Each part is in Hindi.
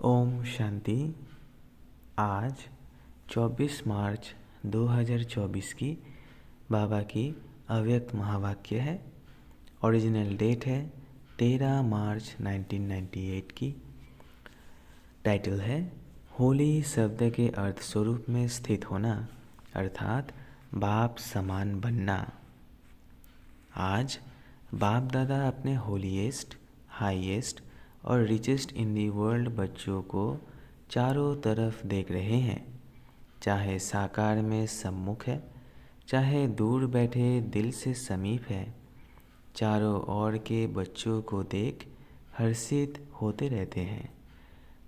ओम शांति। आज 24 मार्च 2024 की बाबा की अव्यक्त महावाक्य है। ओरिजिनल डेट है 13 मार्च 1998 की। टाइटल है होली शब्द के अर्थ स्वरूप में स्थित होना अर्थात बाप समान बनना। आज बाप दादा अपने होलीएस्ट, हाईएस्ट और रिचेस्ट इन दी वर्ल्ड बच्चों को चारों तरफ देख रहे हैं, चाहे साकार में सम्मुख है, चाहे दूर बैठे दिल से समीप है। चारों ओर के बच्चों को देख हर्षित होते रहते हैं।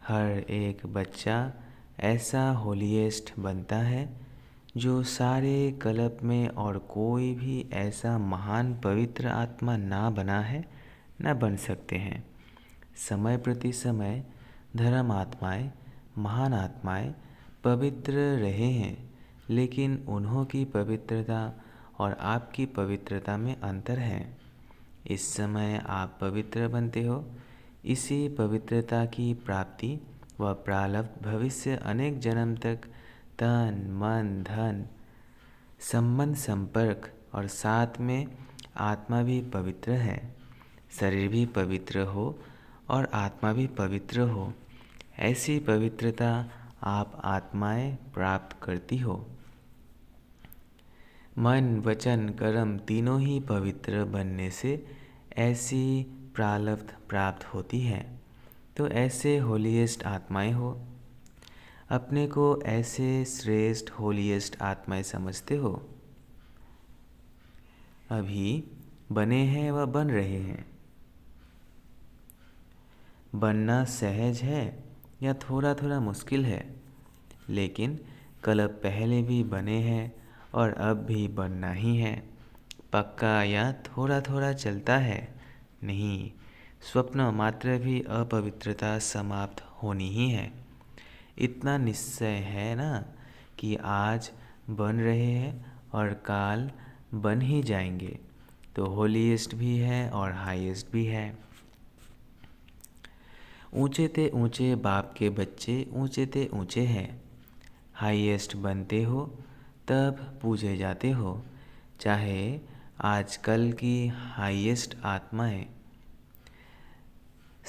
हर एक बच्चा ऐसा होलीएस्ट बनता है जो सारे कल्प में और कोई भी ऐसा महान पवित्र आत्मा ना बना है, न बन सकते हैं। समय प्रति समय धर्म आत्माएं, महान आत्माएं पवित्र रहे हैं, लेकिन उन्हों की पवित्रता और आपकी पवित्रता में अंतर है। इस समय आप पवित्र बनते हो। इसी पवित्रता की प्राप्ति व प्रारब्ध भविष्य अनेक जन्म तक तन मन धन संबंध संपर्क और साथ में आत्मा भी पवित्र है। शरीर भी पवित्र हो और आत्मा भी पवित्र हो, ऐसी पवित्रता आप आत्माएं प्राप्त करती हो। मन वचन कर्म तीनों ही पवित्र बनने से ऐसी प्रारब्ध प्राप्त होती है। तो ऐसे होलीएस्ट आत्माएं हो। अपने को ऐसे श्रेष्ठ होलीएस्ट आत्माएं समझते हो। अभी बने हैं व बन रहे हैं। बनना सहज है या थोड़ा थोड़ा मुश्किल है, लेकिन कल पहले भी बने हैं और अब भी बनना ही है। पक्का या थोड़ा थोड़ा चलता है नहीं। स्वप्न मात्र भी अपवित्रता समाप्त होनी ही है। इतना निश्चय है ना कि आज बन रहे हैं और काल बन ही जाएंगे। तो होलीएस्ट भी है और हाईएस्ट भी है। ऊंचे ते ऊंचे बाप के बच्चे ऊंचे ते ऊंचे हैं। हाईएस्ट बनते हो तब पूजे जाते हो। चाहे आजकल की हाईएस्ट आत्माएं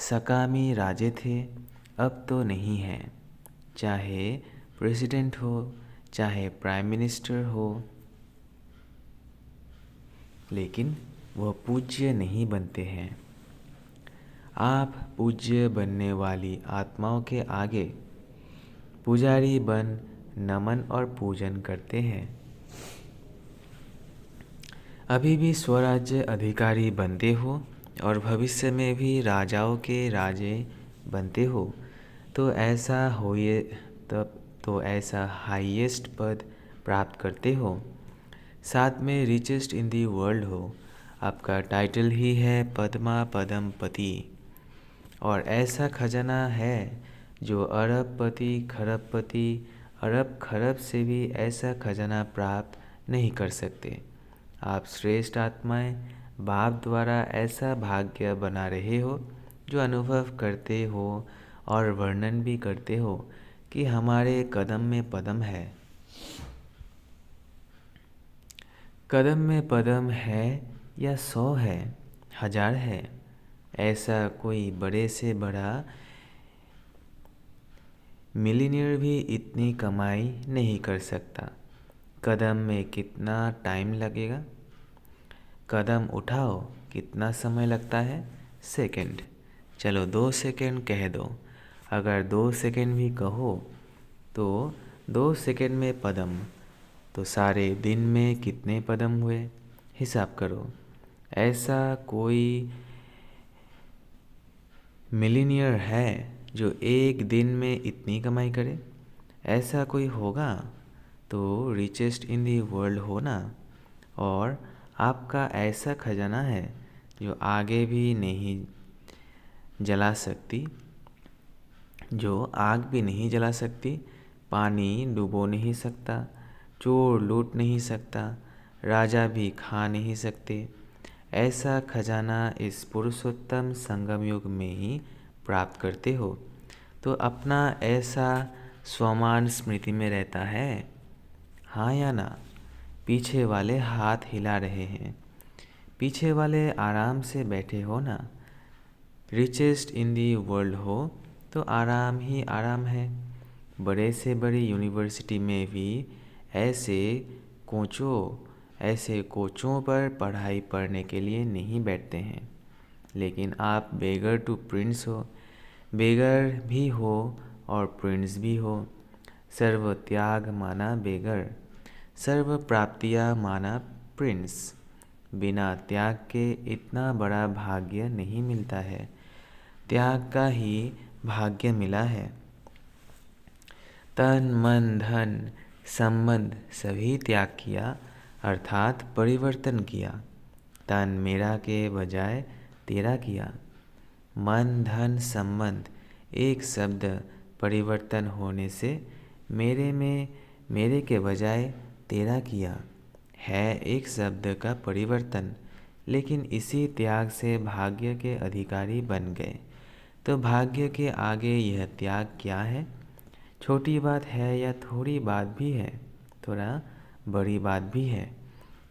सकामी राजे थे, अब तो नहीं हैं। चाहे प्रेसिडेंट हो, चाहे प्राइम मिनिस्टर हो, लेकिन वह पूज्य नहीं बनते हैं। आप पूज्य बनने वाली आत्माओं के आगे पुजारी बन नमन और पूजन करते हैं। अभी भी स्वराज्य अधिकारी बनते हो और भविष्य में भी राजाओं के राजे बनते हो। तो ऐसा होइए तब तो ऐसा हाईएस्ट पद प्राप्त करते हो। साथ में रिचेस्ट इन दी वर्ल्ड हो। आपका टाइटल ही है पद्मा पदम पति। और ऐसा खजाना है जो अरबपति खरबपति अरब खरब से भी ऐसा खजाना प्राप्त नहीं कर सकते। आप श्रेष्ठ आत्माएं बाप द्वारा ऐसा भाग्य बना रहे हो जो अनुभव करते हो और वर्णन भी करते हो कि हमारे कदम में पदम है। कदम में पदम है या 100 है, 1000 है, ऐसा कोई बड़े से बड़ा मिलीनियर भी इतनी कमाई नहीं कर सकता। कदम में कितना टाइम लगेगा? कदम उठाओ कितना समय लगता है? सेकंड। चलो 2 सेकंड कह दो। अगर 2 सेकंड भी कहो तो 2 सेकंड में पदम, तो सारे दिन में कितने पदम हुए? हिसाब करो। ऐसा कोई मिलीनियर है जो एक दिन में इतनी कमाई करे? ऐसा कोई होगा तो रिचेस्ट इन दी वर्ल्ड हो ना। और आपका ऐसा खजाना है जो आगे भी नहीं जला सकती, जो आग भी नहीं जला सकती, पानी डुबो नहीं सकता, चोर लूट नहीं सकता, राजा भी खा नहीं सकते। ऐसा खजाना इस पुरुषोत्तम संगम युग में ही प्राप्त करते हो। तो अपना ऐसा स्वमान स्मृति में रहता है, हाँ या ना? पीछे वाले हाथ हिला रहे हैं। पीछे वाले आराम से बैठे हो ना। रिचेस्ट इन दी वर्ल्ड हो तो आराम ही आराम है। बड़े से बड़ी यूनिवर्सिटी में भी ऐसे कोचों पर पढ़ाई पढ़ने के लिए नहीं बैठते हैं। लेकिन आप बेगर टू प्रिंस हो, बेगर भी हो और प्रिंस भी हो। सर्व त्याग माना बेगर, सर्व प्राप्तियाँ माना प्रिंस। बिना त्याग के इतना बड़ा भाग्य नहीं मिलता है, त्याग का ही भाग्य मिला है। तन मन धन संबंध सभी त्याग किया, अर्थात परिवर्तन किया। तन मेरा के बजाय तेरा किया। मन धन संबंध एक शब्द परिवर्तन होने से मेरे में मेरे के बजाय तेरा किया है एक शब्द का परिवर्तन। लेकिन इसी त्याग से भाग्य के अधिकारी बन गए। तो भाग्य के आगे यह त्याग क्या है? छोटी बात है या थोड़ी बात भी है, थोड़ा बड़ी बात भी है,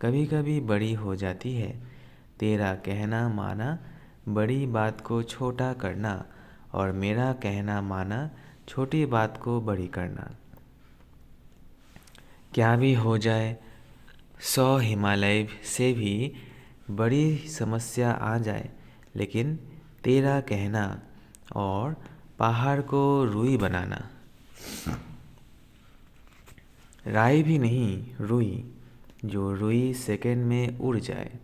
कभी कभी बड़ी हो जाती है। तेरा कहना माना बड़ी बात को छोटा करना और मेरा कहना माना छोटी बात को बड़ी करना। क्या भी हो जाए, 100 हिमालय से भी बड़ी समस्या आ जाए, लेकिन तेरा कहना और पहाड़ को रुई बनाना, राई भी नहीं रुई, जो रुई सेकंड में उड़ जाए।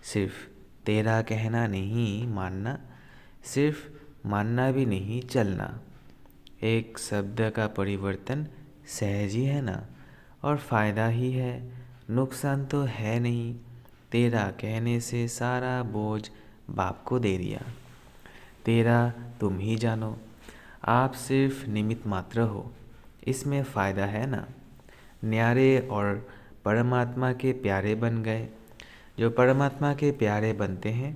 सिर्फ तेरा कहना नहीं मानना, सिर्फ मानना भी नहीं चलना। एक शब्द का परिवर्तन सहज ही है ना, और फ़ायदा ही है, नुकसान तो है नहीं। तेरा कहने से सारा बोझ बाप को दे दिया। तेरा तुम ही जानो, आप सिर्फ निमित्त मात्र हो, इसमें फ़ायदा है ना। न्यारे और परमात्मा के प्यारे बन गए। जो परमात्मा के प्यारे बनते हैं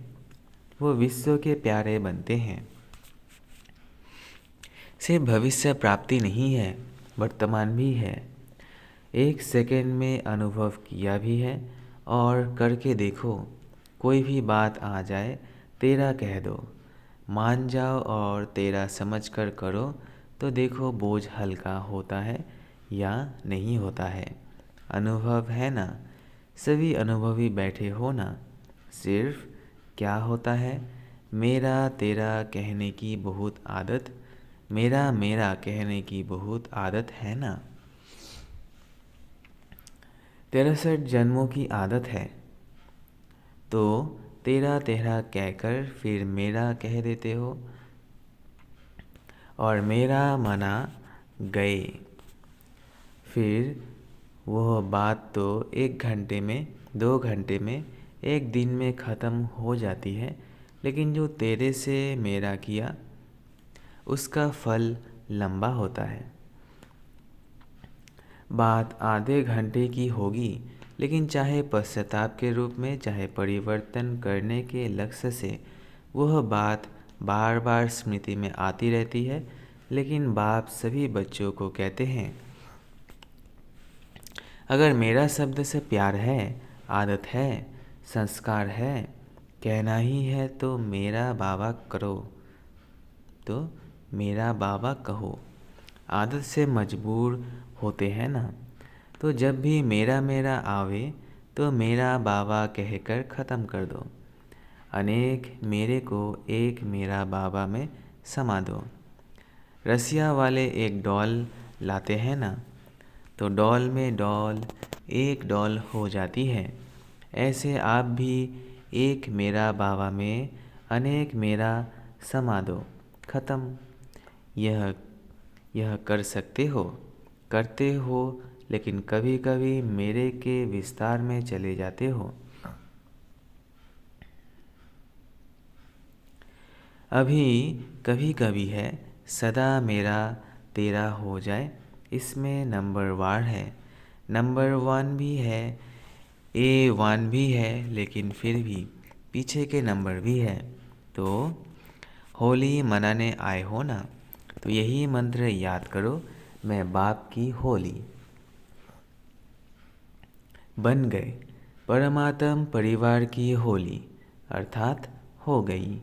वो विश्व के प्यारे बनते हैं। सिर्फ भविष्य प्राप्ति नहीं है, वर्तमान भी है। एक सेकंड में अनुभव किया भी है और करके देखो। कोई भी बात आ जाए तेरा कह दो, मान जाओ और तेरा समझ कर करो तो देखो बोझ हल्का होता है या नहीं होता है। अनुभव है ना, सभी अनुभवी बैठे हो ना। सिर्फ क्या होता है, मेरा तेरा कहने की बहुत आदत, मेरा मेरा कहने की बहुत आदत है ना। 63 जन्मों की आदत है, तो तेरा तेरा कहकर फिर मेरा कह देते हो और मेरा मना गए। फिर वह बात तो 1 घंटे में, 2 घंटे में, 1 दिन में ख़त्म हो जाती है। लेकिन जो तेरे से मेरा किया उसका फल लंबा होता है। बात आधे घंटे की होगी, लेकिन चाहे पश्चाताप के रूप में, चाहे परिवर्तन करने के लक्ष्य से, वह बात बार बार स्मृति में आती रहती है। लेकिन बाप सभी बच्चों को कहते हैं, अगर मेरा शब्द से प्यार है, आदत है, संस्कार है, कहना ही है तो मेरा बाबा करो, तो मेरा बाबा कहो। आदत से मजबूर होते हैं ना, तो जब भी मेरा मेरा आवे तो मेरा बाबा कहकर ख़त्म कर दो। अनेक मेरे को एक मेरा बाबा में समा दो। रसिया वाले एक डॉल लाते हैं ना, तो डॉल में डॉल एक डॉल हो जाती है। ऐसे आप भी एक मेरा बाबा में अनेक मेरा समा दो, ख़त्म। यह कर सकते हो, करते हो, लेकिन कभी कभी मेरे के विस्तार में चले जाते हो। अभी कभी कभी है, सदा मेरा तेरा हो जाए, इसमें नंबर वार है, नंबर 1 भी है, A1 भी है, लेकिन फिर भी पीछे के नंबर भी है। तो होली मनाने आए हो ना, तो यही मंत्र याद करो, मैं बाप की होली। बन गए परमात्म परिवार की होली, अर्थात हो गई।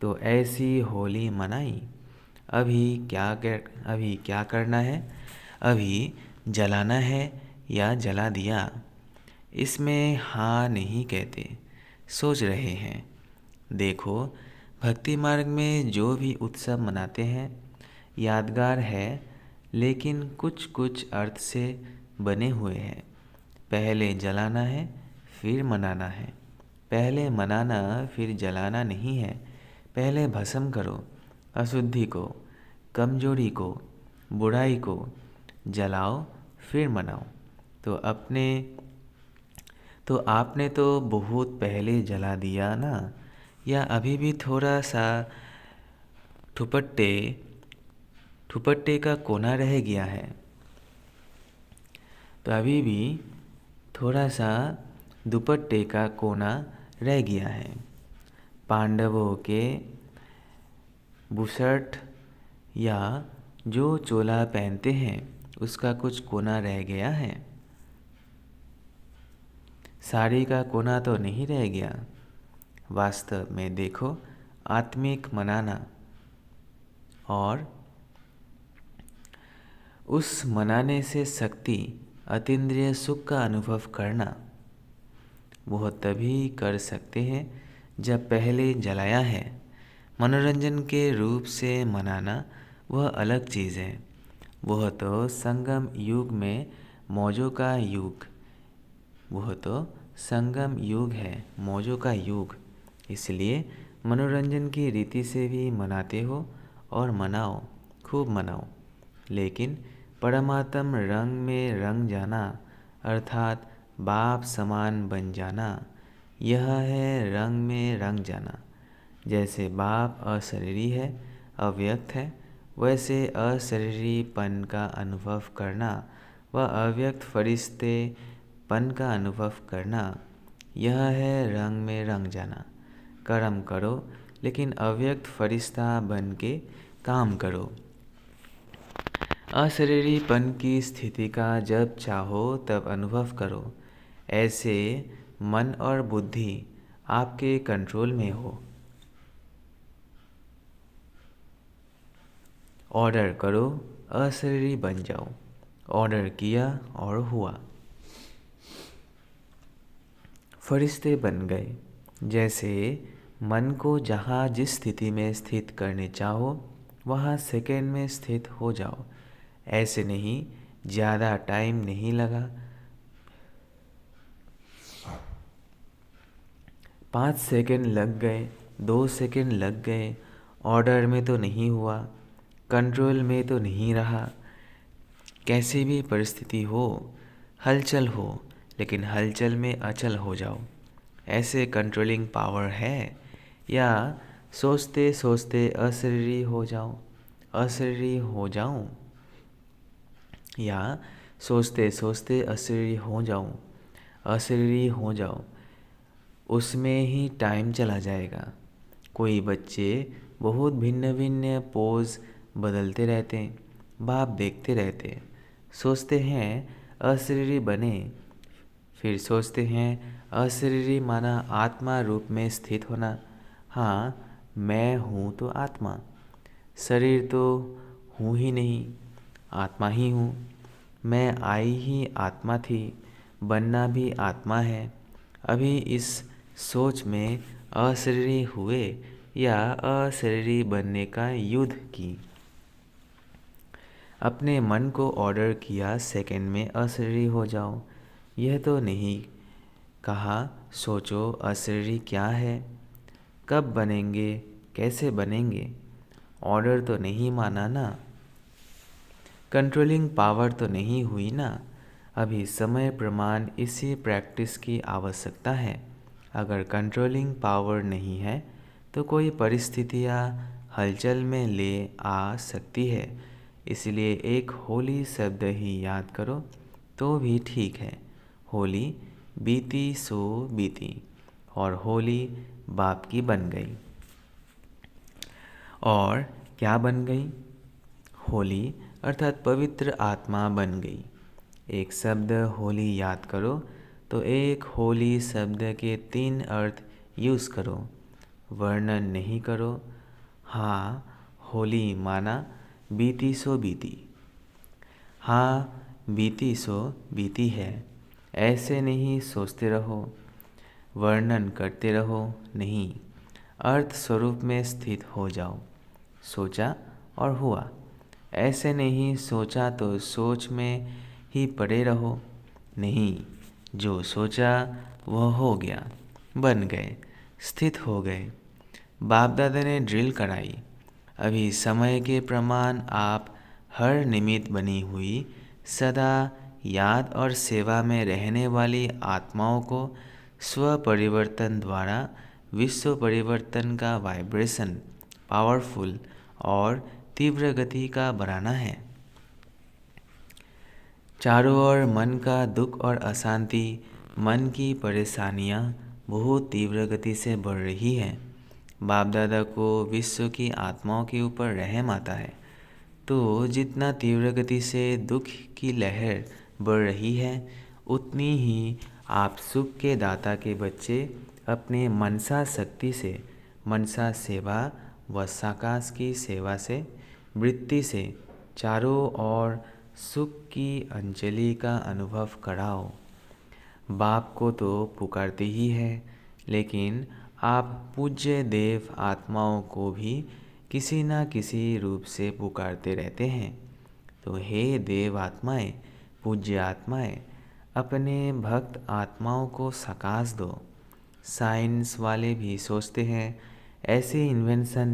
तो ऐसी होली मनाई। अभी क्या करना है? अभी जलाना है या जला दिया? इसमें हाँ नहीं कहते, सोच रहे हैं। देखो, भक्ति मार्ग में जो भी उत्सव मनाते हैं यादगार है, लेकिन कुछ कुछ अर्थ से बने हुए हैं। पहले जलाना है फिर मनाना है। पहले मनाना फिर जलाना नहीं है। पहले भस्म करो अशुद्धि को, कमजोरी को, बुराई को, जलाओ फिर मनाओ। तो आपने तो बहुत पहले जला दिया ना, या अभी भी थोड़ा सा ठुपट्टे का कोना रह गया है? तो अभी भी थोड़ा सा दुपट्टे का कोना रह गया है। पांडवों के बुशर्ट या जो चोला पहनते हैं उसका कुछ कोना रह गया है। साड़ी का कोना तो नहीं रह गया। वास्तव में देखो, आत्मिक मनाना और उस मनाने से शक्ति, अतीन्द्रिय सुख का अनुभव करना, वह तभी कर सकते हैं जब पहले जलाया है। मनोरंजन के रूप से मनाना वह अलग चीज़ है। वह तो संगम युग में मौजों का युग है, मौजों का युग। इसलिए मनोरंजन की रीति से भी मनाते हो और मनाओ, खूब मनाओ। लेकिन परमात्म रंग में रंग जाना, अर्थात बाप समान बन जाना, यह है रंग में रंग जाना। जैसे बाप अशरीरी है, अव्यक्त है, वैसे अशरीरीपन का अनुभव करना व अव्यक्त फरिश्तेपन का अनुभव करना, यह है रंग में रंग जाना। कर्म करो, लेकिन अव्यक्त फरिश्ता बन के काम करो। अशरीरीपन की स्थिति का जब चाहो तब अनुभव करो। ऐसे मन और बुद्धि आपके कंट्रोल में हो। ऑर्डर करो, अशरीरी बन जाओ। ऑर्डर किया और हुआ, फरिश्ते बन गए। जैसे मन को जहाँ जिस स्थिति में स्थित करने चाहो वहाँ सेकेंड में स्थित हो जाओ। ऐसे नहीं, ज़्यादा टाइम नहीं लगा, 5 सेकेंड लग गए, 2 सेकेंड लग गए, ऑर्डर में तो नहीं हुआ, कंट्रोल में तो नहीं रहा। कैसी भी परिस्थिति हो, हलचल हो, लेकिन हलचल में अचल हो जाओ। ऐसे कंट्रोलिंग पावर है? या सोचते सोचते अशरीरी हो जाऊं, अशरीरी हो जाऊं, या सोचते सोचते अशरीरी हो जाऊं, अशरीरी हो जाऊं, उसमें ही टाइम चला जाएगा। कोई बच्चे बहुत भिन्न भिन्न पोज बदलते रहते हैं, बाप देखते रहते हैं, सोचते हैं अशरीरी बने, फिर सोचते हैं अशरीरी माना आत्मा रूप में स्थित होना। हाँ, मैं हूँ तो आत्मा, शरीर तो हूँ ही नहीं, आत्मा ही हूँ। मैं आई ही आत्मा थी, बनना भी आत्मा है। अभी इस सोच में अशरीरी हुए या अशरीरी बनने का युद्ध की। अपने मन को ऑर्डर किया सेकंड में अशरीरी हो जाओ। यह तो नहीं कहा सोचो अशरीरी क्या है, कब बनेंगे, कैसे बनेंगे। ऑर्डर तो नहीं माना ना, कंट्रोलिंग पावर तो नहीं हुई ना। अभी समय प्रमाण इसी प्रैक्टिस की आवश्यकता है। अगर कंट्रोलिंग पावर नहीं है तो कोई परिस्थितियाँ हलचल में ले आ सकती है। इसलिए एक होली शब्द ही याद करो तो भी ठीक है। होली बीती सो बीती, और होली बाप की बन गई। और क्या बन गई? होली अर्थात पवित्र आत्मा बन गई। एक शब्द होली याद करो तो एक होली शब्द के 3 अर्थ यूज़ करो, वर्णन नहीं करो। हाँ, होली माना बीती सो बीती। हाँ, बीती सो बीती है, ऐसे नहीं सोचते रहो, वर्णन करते रहो नहीं, अर्थ स्वरूप में स्थित हो जाओ। सोचा और हुआ, ऐसे नहीं सोचा तो सोच में ही पड़े रहो नहीं, जो सोचा वह हो गया, बन गए, स्थित हो गए। बाप दादा ने ड्रिल कराई। अभी समय के प्रमाण आप हर निमित्त बनी हुई सदा याद और सेवा में रहने वाली आत्माओं को स्व परिवर्तन द्वारा विश्व परिवर्तन का वाइब्रेशन पावरफुल और तीव्र गति का बढ़ाना है। चारों ओर मन का दुख और अशांति, मन की परेशानियां बहुत तीव्र गति से बढ़ रही है। बाप दादा को विश्व की आत्माओं के ऊपर रहम आता है, तो जितना तीव्र गति से दुख की लहर बढ़ रही है, उतनी ही आप सुख के दाता के बच्चे अपने मनसा शक्ति से, मनसा सेवा व साकाश की सेवा से, वृत्ति से चारों ओर सुख की अंजलि का अनुभव कराओ। बाप को तो पुकारते ही है, लेकिन आप पूज्य देव आत्माओं को भी किसी न किसी रूप से पुकारते रहते हैं। तो हे देव आत्माएं, पूज्य आत्माएं, अपने भक्त आत्माओं को साकाश दो। साइंस वाले भी सोचते हैं ऐसे इन्वेंशन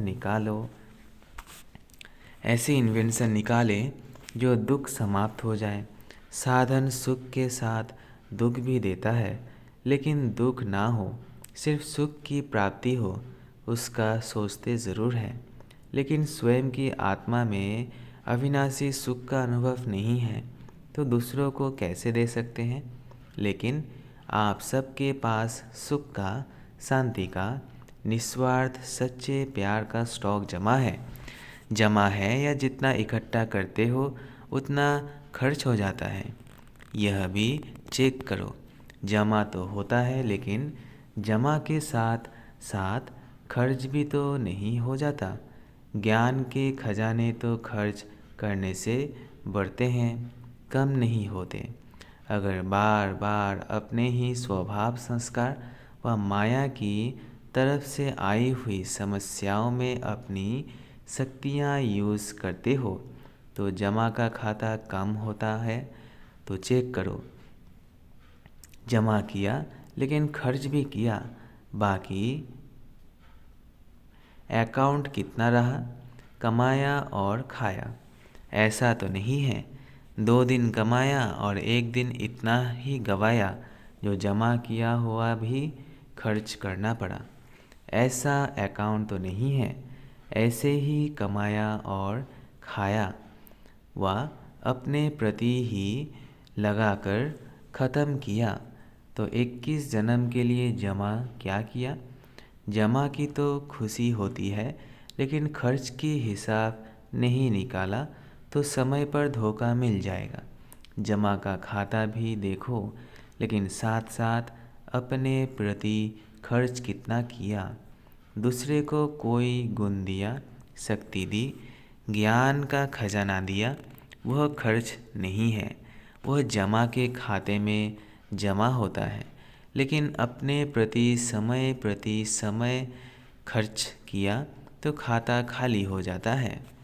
निकाले जो दुख समाप्त हो जाए। साधन सुख के साथ दुख भी देता है, लेकिन दुख ना हो, सिर्फ सुख की प्राप्ति हो, उसका सोचते ज़रूर है। लेकिन स्वयं की आत्मा में अविनाशी सुख का अनुभव नहीं है, तो दूसरों को कैसे दे सकते हैं? लेकिन आप सबके पास सुख का, शांति का, निस्वार्थ सच्चे प्यार का स्टॉक जमा है या जितना इकट्ठा करते हो उतना खर्च हो जाता है। यह भी चेक करो। जमा तो होता है, लेकिन जमा के साथ साथ खर्च भी तो नहीं हो जाता। ज्ञान के खजाने तो खर्च करने से बढ़ते हैं, कम नहीं होते। अगर बार बार अपने ही स्वभाव संस्कार व माया की तरफ से आई हुई समस्याओं में अपनी शक्तियाँ यूज़ करते हो तो जमा का खाता कम होता है। तो चेक करो, जमा किया लेकिन खर्च भी किया, बाकी अकाउंट कितना रहा? कमाया और खाया। ऐसा तो नहीं है 2 दिन कमाया और 1 दिन इतना ही गवाया जो जमा किया हुआ भी खर्च करना पड़ा। ऐसा अकाउंट तो नहीं है। ऐसे ही कमाया और खाया व अपने प्रति ही लगाकर ख़त्म किया। तो 21 जन्म के लिए जमा क्या किया? जमा की तो खुशी होती है, लेकिन खर्च की हिसाब नहीं निकाला तो समय पर धोखा मिल जाएगा। जमा का खाता भी देखो, लेकिन साथ साथ अपने प्रति खर्च कितना किया। दूसरे को कोई गुण दिया, शक्ति दी, ज्ञान का खजाना दिया, वह खर्च नहीं है, वह जमा के खाते में जमा होता है। लेकिन अपने प्रति समय खर्च किया तो खाता खाली हो जाता है।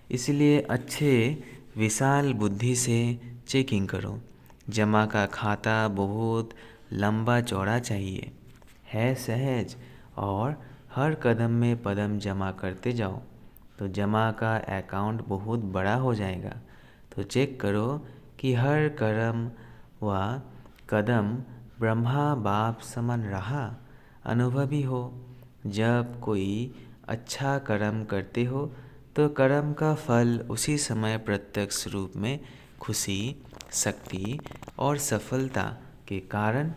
इसलिए अच्छे विशाल बुद्धि से चेकिंग करो। जमा का खाता बहुत लंबा चौड़ा चाहिए, है सहज, और हर कदम में पदम जमा करते जाओ तो जमा का अकाउंट बहुत बड़ा हो जाएगा। तो चेक करो कि हर कर्म व कदम ब्रह्मा बाप समान रहा, अनुभवी हो। जब कोई अच्छा कर्म करते हो तो कर्म का फल उसी समय प्रत्यक्ष रूप में खुशी, शक्ति और सफलता के कारण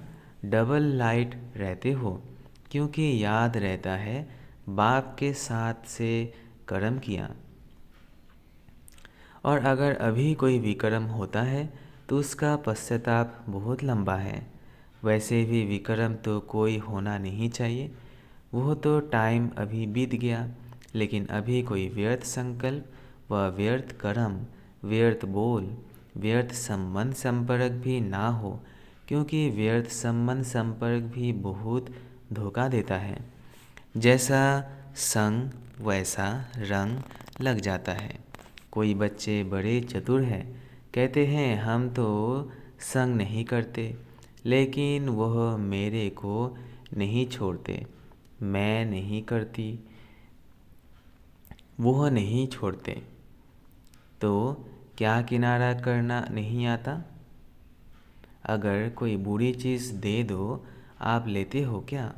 डबल लाइट रहते हो, क्योंकि याद रहता है बाप के साथ से कर्म किया, और अगर अभी कोई विकर्म होता है तो उसका पश्चाताप बहुत लंबा है। वैसे भी विकर्म तो कोई होना नहीं चाहिए, वो तो टाइम अभी बीत गया। लेकिन अभी कोई व्यर्थ संकल्प व व्यर्थ कर्म, व्यर्थ बोल, व्यर्थ संबंध संपर्क भी ना हो, क्योंकि व्यर्थ संबंध संपर्क भी बहुत धोखा देता है। जैसा संग वैसा रंग लग जाता है। कोई बच्चे बड़े चतुर हैं, कहते हैं हम तो संग नहीं करते, लेकिन वह मेरे को नहीं छोड़ते, मैं नहीं करती, वह नहीं छोड़ते। तो क्या किनारा करना नहीं आता? अगर कोई बुरी चीज़ दे दो, आप लेते हो क्या?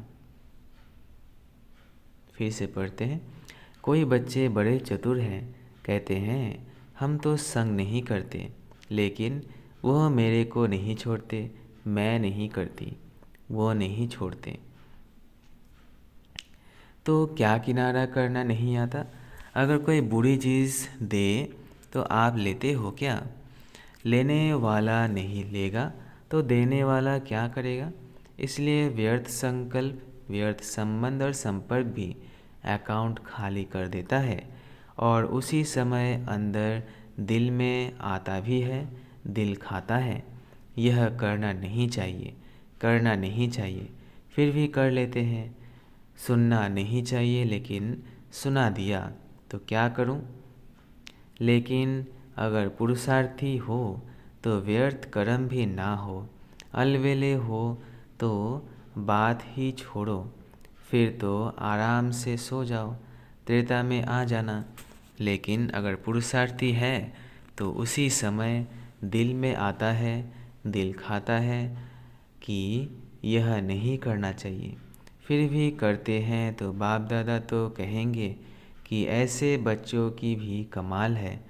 फिर से पढ़ते हैं। कोई बच्चे बड़े चतुर हैं, कहते हैं हम तो संग नहीं करते, लेकिन वह मेरे को नहीं छोड़ते, मैं नहीं करती, वो नहीं छोड़ते। तो क्या किनारा करना नहीं आता? अगर कोई बुरी चीज़ दे तो आप लेते हो क्या? लेने वाला नहीं लेगा तो देने वाला क्या करेगा? इसलिए व्यर्थ संकल्प, व्यर्थ संबंध और संपर्क भी अकाउंट खाली कर देता है, और उसी समय अंदर दिल में आता भी है, दिल खाता है। यह करना नहीं चाहिए, करना नहीं चाहिए, फिर भी कर लेते हैं। सुनना नहीं चाहिए, लेकिन सुना दिया तो क्या करूं? लेकिन अगर पुरुषार्थी हो तो व्यर्थ कर्म भी ना हो, अलवेले हो तो बात ही छोड़ो, फिर तो आराम से सो जाओ, त्रेता में आ जाना। लेकिन अगर पुरुषार्थी है तो उसी समय दिल में आता है, दिल खाता है कि यह नहीं करना चाहिए, फिर भी करते हैं तो बाप दादा तो कहेंगे कि ऐसे बच्चों की भी कमाल है,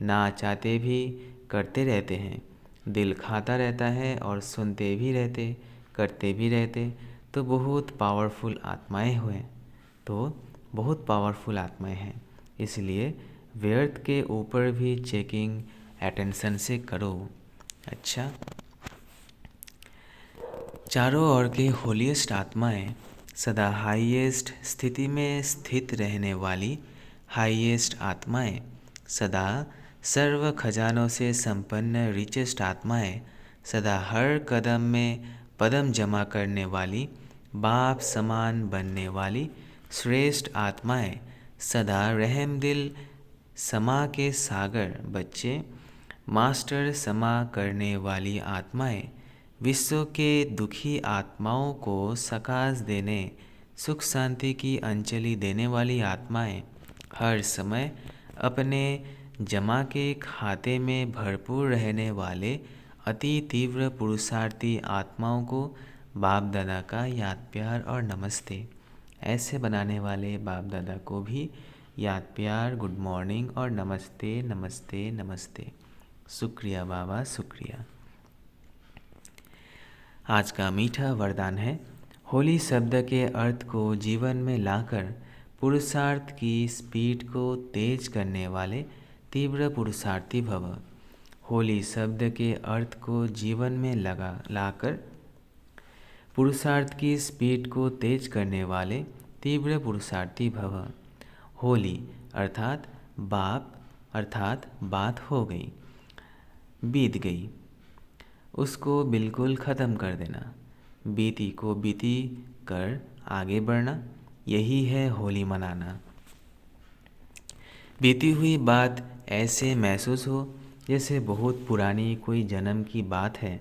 ना चाहते भी करते रहते हैं, दिल खाता रहता है और सुनते भी रहते, करते भी रहते। तो बहुत पावरफुल आत्माएं हुए, तो बहुत पावरफुल आत्माएं हैं। इसलिए व्यर्थ के ऊपर भी चेकिंग अटेंशन से करो। अच्छा, चारों ओर के होलीएस्ट आत्माएं, सदा हाईएस्ट स्थिति में स्थित रहने वाली हाईएस्ट आत्माएं, सदा सर्व खजानों से संपन्न रिचेस्ट आत्माएं, सदा हर कदम में पदम जमा करने वाली, बाप समान बनने वाली श्रेष्ठ आत्माएं, सदा रहम दिल समा के सागर बच्चे, मास्टर समा करने वाली आत्माएं, विश्व के दुखी आत्माओं को सकाश देने, सुख शांति की अंजलि देने वाली आत्माएं, हर समय अपने जमा के खाते में भरपूर रहने वाले अति तीव्र पुरुषार्थी आत्माओं को बाप दादा का याद प्यार और नमस्ते। ऐसे बनाने वाले बाप दादा को भी याद प्यार, गुड मॉर्निंग और नमस्ते नमस्ते नमस्ते। शुक्रिया बाबा, शुक्रिया। आज का मीठा वरदान है, होली शब्द के अर्थ को जीवन में लाकर पुरुषार्थ की स्पीड को तेज करने वाले तीव्र पुरुषार्थी भव। होली शब्द के अर्थ को जीवन में लाकर पुरुषार्थ की स्पीड को तेज करने वाले तीव्र पुरुषार्थी भव। होली अर्थात बाप, अर्थात बात हो गई, बीत गई, उसको बिल्कुल ख़त्म कर देना, बीती को बीती कर आगे बढ़ना, यही है होली मनाना। बीती हुई बात ऐसे महसूस हो जैसे बहुत पुरानी कोई जन्म की बात है।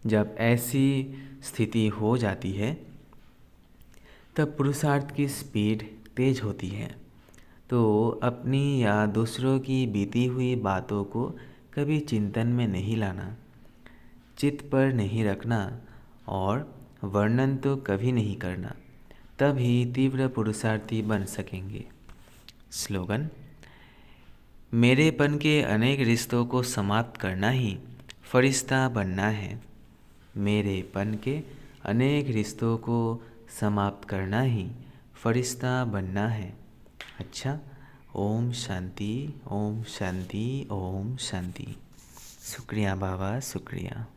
जब ऐसी स्थिति हो जाती है तब पुरुषार्थ की स्पीड तेज होती है। तो अपनी या दूसरों की बीती हुई बातों को कभी चिंतन में नहीं लाना, चित्त पर नहीं रखना और वर्णन तो कभी नहीं करना, तभी तीव्र पुरुषार्थी बन सकेंगे। स्लोगन, मेरेपन के अनेक रिश्तों को समाप्त करना ही फरिश्ता बनना है। मेरेपन के अनेक रिश्तों को समाप्त करना ही फरिश्ता बनना है। अच्छा, ओम शांति, ओम शांति, ओम शांति। शुक्रिया बाबा, शुक्रिया।